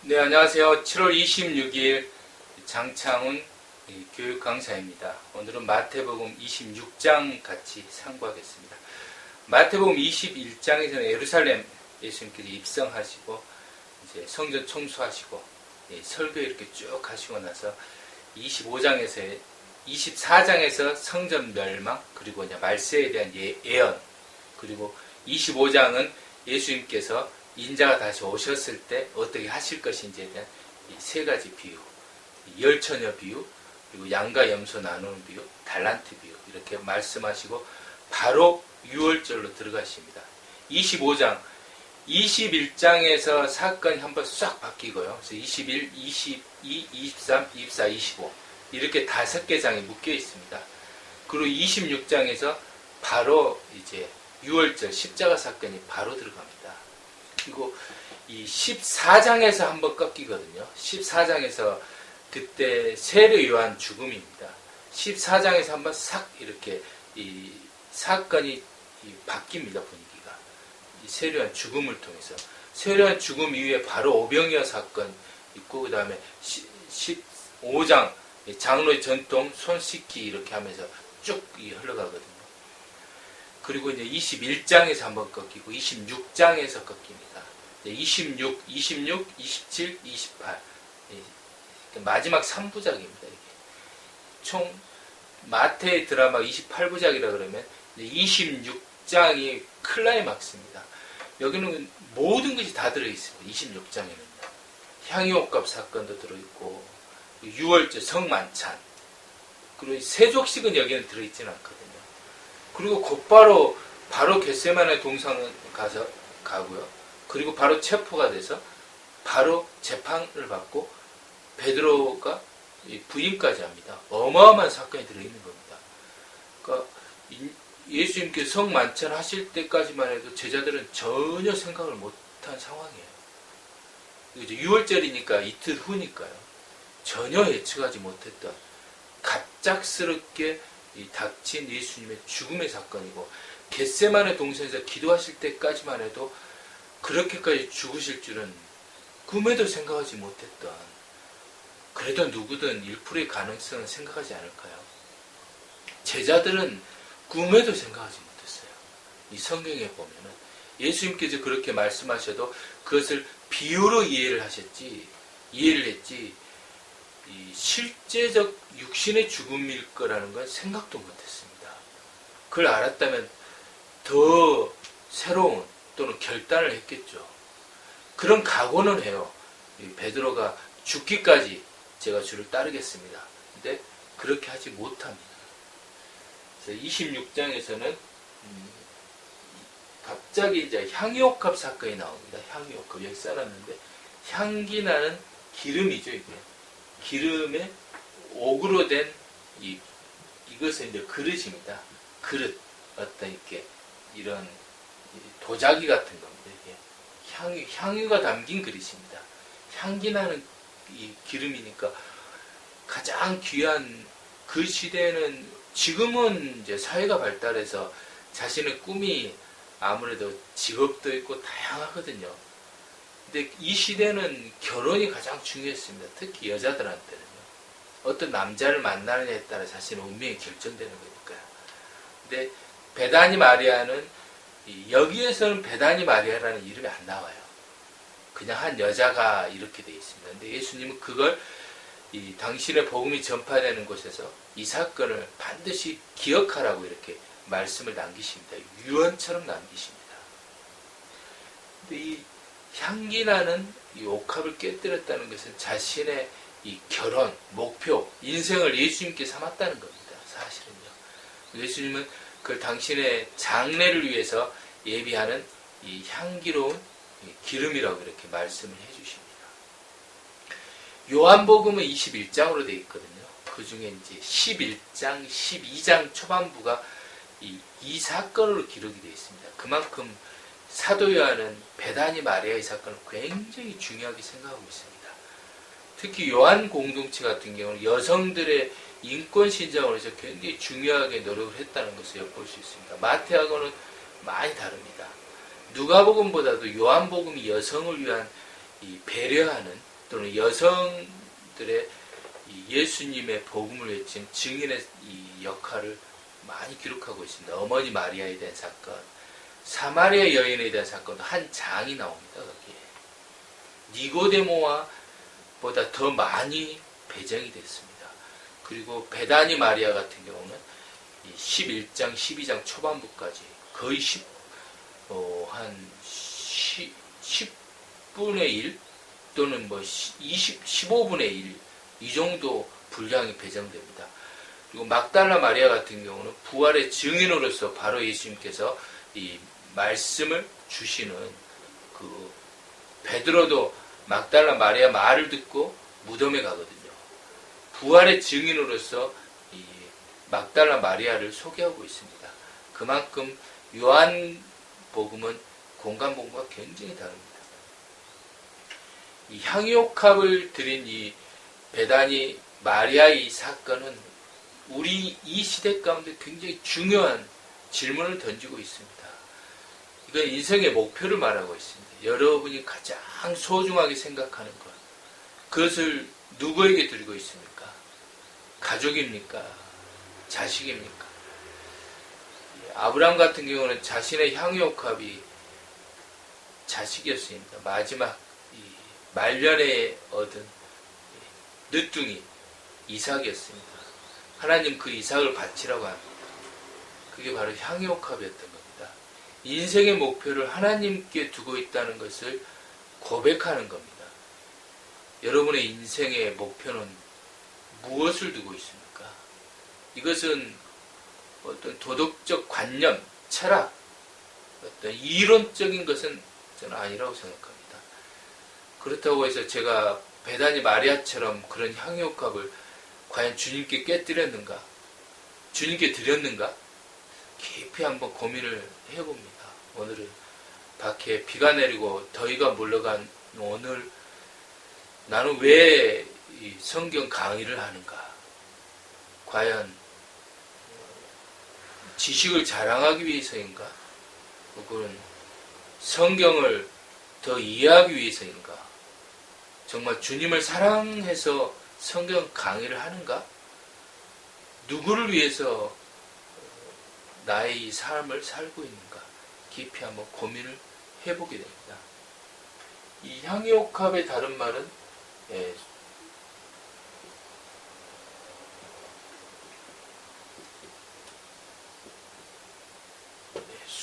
네, 안녕하세요. 7월 26일 장창훈 교육 강사입니다. 오늘은 마태복음 26장 같이 상고하겠습니다. 마태복음 21장에서는 예루살렘 예수님께서 입성하시고 이제 성전 청소하시고 설교 이렇게 쭉 하시고 나서 24장에서 성전 멸망 그리고 이제 말세에 대한 예언, 그리고 25장은 예수님께서 인자가 다시 오셨을 때 어떻게 하실 것인지에 대한 이 세 가지 비유, 열처녀 비유, 그리고 양과 염소 나누는 비유, 달란트 비유 이렇게 말씀하시고 바로 6월절로 들어가십니다. 25장, 21장에서 사건이 한번 싹 바뀌고요. 그래서 21, 22, 23, 24, 25 이렇게 5개 장이 묶여 있습니다. 그리고 26장에서 바로 이제 6월절 십자가 사건이 바로 들어갑니다. 그리고 이 14장에서 한번 꺾이거든요. 14장에서 그때 세례 요한 죽음입니다. 14장에서 한번 싹 이렇게 이 사건이 바뀝니다. 분위기가. 이 세례 요한 죽음을 통해서. 세례 요한 죽음 이후에 바로 오병이어 사건 있고, 그 다음에 15장 장로의 전통 손 씻기 이렇게 하면서 쭉 흘러가거든요. 그리고 이제 21장에서 한번 꺾이고 26장에서 꺾입니다. 26, 27, 28 마지막 3부작입니다. 이게. 총 마태의 드라마 28부작이라 그러면 26장이 클라이막스입니다. 여기는 모든 것이 다 들어있습니다. 26장에는요. 향유옥갑 사건도 들어있고 6월절 성만찬, 그리고 세족식은 여기는 들어있지는 않거든요. 그리고 곧바로 바로 겟세마네 동산을 가고요. 그리고 바로 체포가 돼서 바로 재판을 받고 베드로가 부임까지 합니다. 어마어마한 사건이 들어있는 겁니다. 그러니까 예수님께서 성만찬 하실 때까지만 해도 제자들은 전혀 생각을 못한 상황이에요. 이제 6월절이니까 이틀 후니까요. 전혀 예측하지 못했던 갑작스럽게 닥친 예수님의 죽음의 사건이고, 겟세마네 동산에서 기도하실 때까지만 해도 그렇게까지 죽으실 줄은 꿈에도 생각하지 못했던, 그래도 누구든 1%의 가능성은 생각하지 않을까요? 제자들은 꿈에도 생각하지 못했어요. 이 성경에 보면은 예수님께서 그렇게 말씀하셔도 그것을 비유로 이해를 했지 이 실제적 육신의 죽음일 거라는 건 생각도 못했습니다. 그걸 알았다면 더 새로운 또는 결단을 했겠죠. 그런 각오는 해요. 베드로가 죽기까지 제가 주를 따르겠습니다. 근데 그렇게 하지 못합니다. 그래서 26장에서는 갑자기 이제 향유옥합 사건이 나옵니다. 향유옥합 여기 써놨는데 향기 나는 기름이죠. 이게 기름에 옥으로 된 이것은 이제 그릇입니다. 그릇, 어떤 이렇게 이런 도자기 같은 겁니다. 이게 향유가 담긴 그릇입니다. 향기 나는 이 기름이니까 가장 귀한, 그 시대에는, 지금은 이제 사회가 발달해서 자신의 꿈이 아무래도 직업도 있고 다양하거든요. 근데 이 시대는 결혼이 가장 중요했습니다. 특히 여자들한테는요. 어떤 남자를 만나느냐에 따라 자신의 운명이 결정되는 거니까요. 근데 베다니 마리아는, 여기에서는 베다니 마리아라는 이름이 안 나와요. 그냥 한 여자가 이렇게 되어 있습니다. 근데 예수님은 그걸 당신의 복음이 전파되는 곳에서 이 사건을 반드시 기억하라고 이렇게 말씀을 남기십니다. 유언처럼 남기십니다. 근데 이 향기 나는 이 옥합을 깨뜨렸다는 것은 자신의 이 결혼, 목표, 인생을 예수님께 삼았다는 겁니다. 사실은요. 예수님은 그걸 당신의 장래를 위해서 예비하는 이 향기로운 기름이라고 이렇게 말씀을 해주십니다. 요한복음은 21장으로 되어 있거든요. 그 중에 이제 11장, 12장 초반부가 이 사건으로 기록이 되어 있습니다. 그만큼 사도 요한은 베다니 마리아의 사건을 굉장히 중요하게 생각하고 있습니다. 특히 요한 공동체 같은 경우는 여성들의 인권 신장으로 해서 굉장히 중요하게 노력을 했다는 것을 엿볼 수 있습니다. 마태하고는 많이 다릅니다. 누가복음보다도 요한복음이 여성을 위한 이 배려하는 또는 여성들의 이 예수님의 복음을 외친 증인의 이 역할을 많이 기록하고 있습니다. 어머니 마리아에 대한 사건, 사마리아 여인에 대한 사건도 한 장이 나옵니다. 거기에 니고데모와 보다 더 많이 배정이 됐습니다. 그리고 베다니 마리아 같은 경우는 11장, 12장 초반부까지 거의 한 10분의 1 또는 15분의 1 이 정도 분량이 배정됩니다. 그리고 막달라 마리아 같은 경우는 부활의 증인으로서 바로 예수님께서 이 말씀을 주시는 그 베드로도 막달라 마리아 말을 듣고 무덤에 가거든요. 부활의 증인으로서 이 막달라 마리아를 소개하고 있습니다. 그만큼 요한복음은 공간복음과 굉장히 다릅니다. 이 향유옥합을 드린 이 베다니 마리아의 사건은 우리 이 시대 가운데 굉장히 중요한 질문을 던지고 있습니다. 이건 인생의 목표를 말하고 있습니다. 여러분이 가장 소중하게 생각하는 것, 그것을 누구에게 드리고 있습니까? 가족입니까? 자식입니까? 아브라함 같은 경우는 자신의 향유옥합이 자식이었습니다. 마지막 말년에 얻은 늦둥이 이삭이었습니다. 하나님 그 이삭을 바치라고 합니다. 그게 바로 향유옥합이었던 겁니다. 인생의 목표를 하나님께 두고 있다는 것을 고백하는 겁니다. 여러분의 인생의 목표는 무엇을 두고 있습니까? 이것은 어떤 도덕적 관념, 철학, 어떤 이론적인 것은 저는 아니라고 생각합니다. 그렇다고 해서 제가 베다니 마리아처럼 그런 향유옥합을 과연 주님께 깨뜨렸는가? 주님께 드렸는가? 깊이 한번 고민을 해봅니다. 오늘은 밖에 비가 내리고 더위가 물러간 오늘 나는 왜 이 성경 강의를 하는가? 과연 지식을 자랑하기 위해서인가? 혹은 성경을 더 이해하기 위해서인가? 정말 주님을 사랑해서 성경 강의를 하는가? 누구를 위해서 나의 이 삶을 살고 있는가? 깊이 한번 고민을 해보게 됩니다. 이 향유옥합의 다른 말은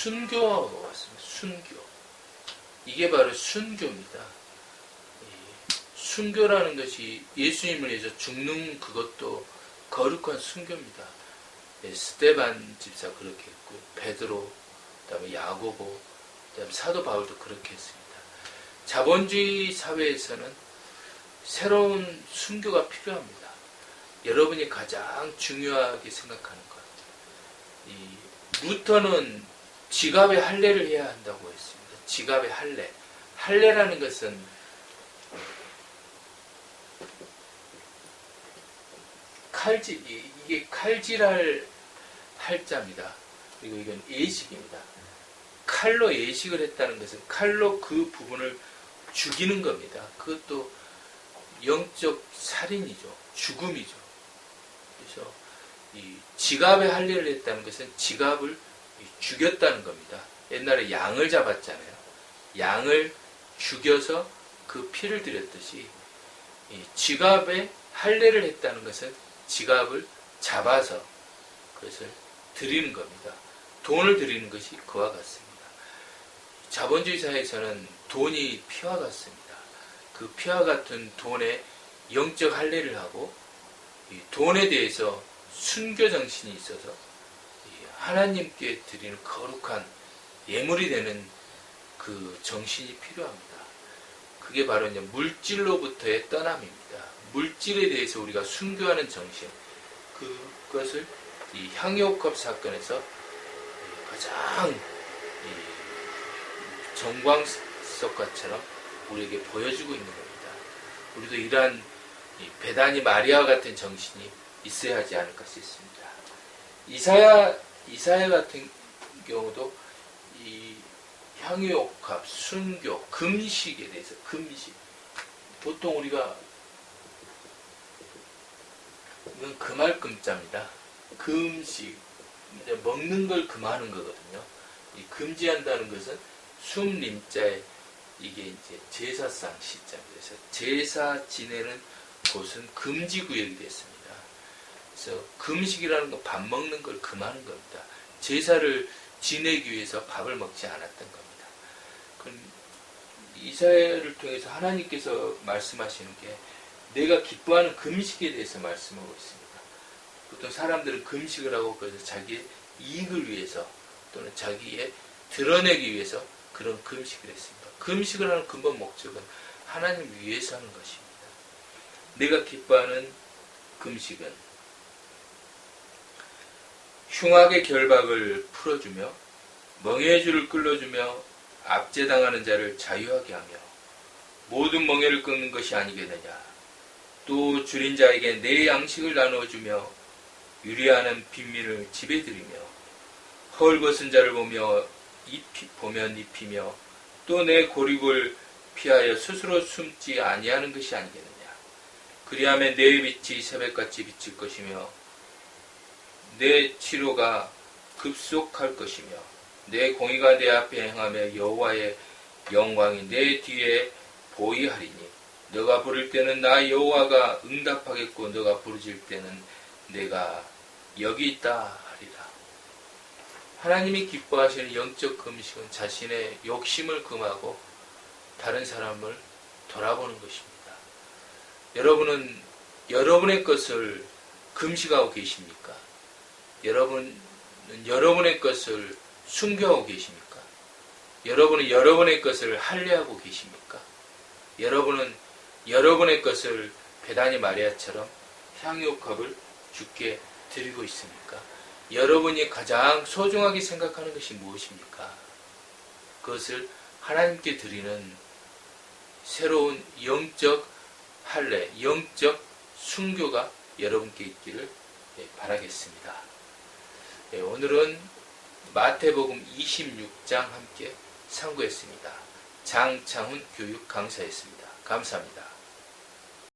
순교하고 같습니다. 순교. 이게 바로 순교입니다. 순교라는 것이 예수님을 위해서 죽는 그것도 거룩한 순교입니다. 스데반 집사 그렇게 했고, 베드로, 그다음에 야고보, 그다음에 사도 바울도 그렇게 했습니다. 자본주의 사회에서는 새로운 순교가 필요합니다. 여러분이 가장 중요하게 생각하는 것. 루터는 지갑의 할례를 해야 한다고 했습니다. 지갑의 할례. 할례라는 것은 이게 칼질할 할자입니다. 그리고 이건 예식입니다. 칼로 예식을 했다는 것은 칼로 그 부분을 죽이는 겁니다. 그것도 영적 살인이죠. 죽음이죠. 그래서 이 지갑의 할례를 했다는 것은 지갑을 죽였다는 겁니다. 옛날에 양을 잡았잖아요. 양을 죽여서 그 피를 드렸듯이 이 지갑에 할례를 했다는 것은 지갑을 잡아서 그것을 드리는 겁니다. 돈을 드리는 것이 그와 같습니다. 자본주의 사회에서는 돈이 피와 같습니다. 그 피와 같은 돈에 영적 할례를 하고 이 돈에 대해서 순교 정신이 있어서 하나님께 드리는 거룩한 예물이 되는 그 정신이 필요합니다. 그게 바로 이제 물질로부터의 떠남입니다. 물질에 대해서 우리가 순교하는 정신, 그것을 이 향유옥합 사건에서 가장 정광석화처럼 우리에게 보여주고 있는 겁니다. 우리도 이러한 베다니 마리아 같은 정신이 있어야 하지 않을까 싶습니다. 이사야 같은 경우도 이 향유옥합, 순교, 금식에 대해서 금식, 보통 우리가 이건 금할 금자입니다. 금식, 이제 먹는 걸 금하는 거거든요. 이 금지한다는 것은 숨림자에 이게 이제 제사상 시자입니다. 그래서 제사 지내는 곳은 금지구역이 됐습니다. 그래서 금식이라는 건 밥 먹는 걸 금하는 겁니다. 제사를 지내기 위해서 밥을 먹지 않았던 겁니다. 그럼 이사야를 통해서 하나님께서 말씀하시는 게 내가 기뻐하는 금식에 대해서 말씀하고 있습니다. 보통 사람들은 금식을 하고 그래서 자기의 이익을 위해서 또는 자기의 드러내기 위해서 그런 금식을 했습니다. 금식을 하는 근본 목적은 하나님 위해서 하는 것입니다. 내가 기뻐하는 금식은 흉악의 결박을 풀어주며 멍에의 줄을 끌어주며 압제당하는 자를 자유하게 하며 모든 멍에를 끊는 것이 아니겠느냐. 또 줄인 자에게 내 양식을 나누어주며 유리하는 빈민을 집에 들이며 헐벗은 자를 보면 입히며 또 내 고립을 피하여 스스로 숨지 아니하는 것이 아니겠느냐. 그리하면 내 빛이 새벽같이 비칠 것이며 내 치료가 급속할 것이며 내 공의가 내 앞에 행하며 여호와의 영광이 내 뒤에 보이하리니 너가 부를 때는 나 여호와가 응답하겠고 너가 부르짖을 때는 내가 여기 있다 하리라. 하나님이 기뻐하시는 영적 금식은 자신의 욕심을 금하고 다른 사람을 돌아보는 것입니다. 여러분은 여러분의 것을 금식하고 계십니까? 여러분은 여러분의 것을 숨겨하고 계십니까? 여러분은 여러분의 것을 할례하고 계십니까? 여러분은 여러분의 것을 베다니 마리아처럼 향유옥합을 주께 드리고 있습니까? 여러분이 가장 소중하게 생각하는 것이 무엇입니까? 그것을 하나님께 드리는 새로운 영적 할례, 영적 순교가 여러분께 있기를 바라겠습니다. 오늘은 마태복음 26장 함께 상고했습니다. 장창훈 교육 강사였습니다. 감사합니다.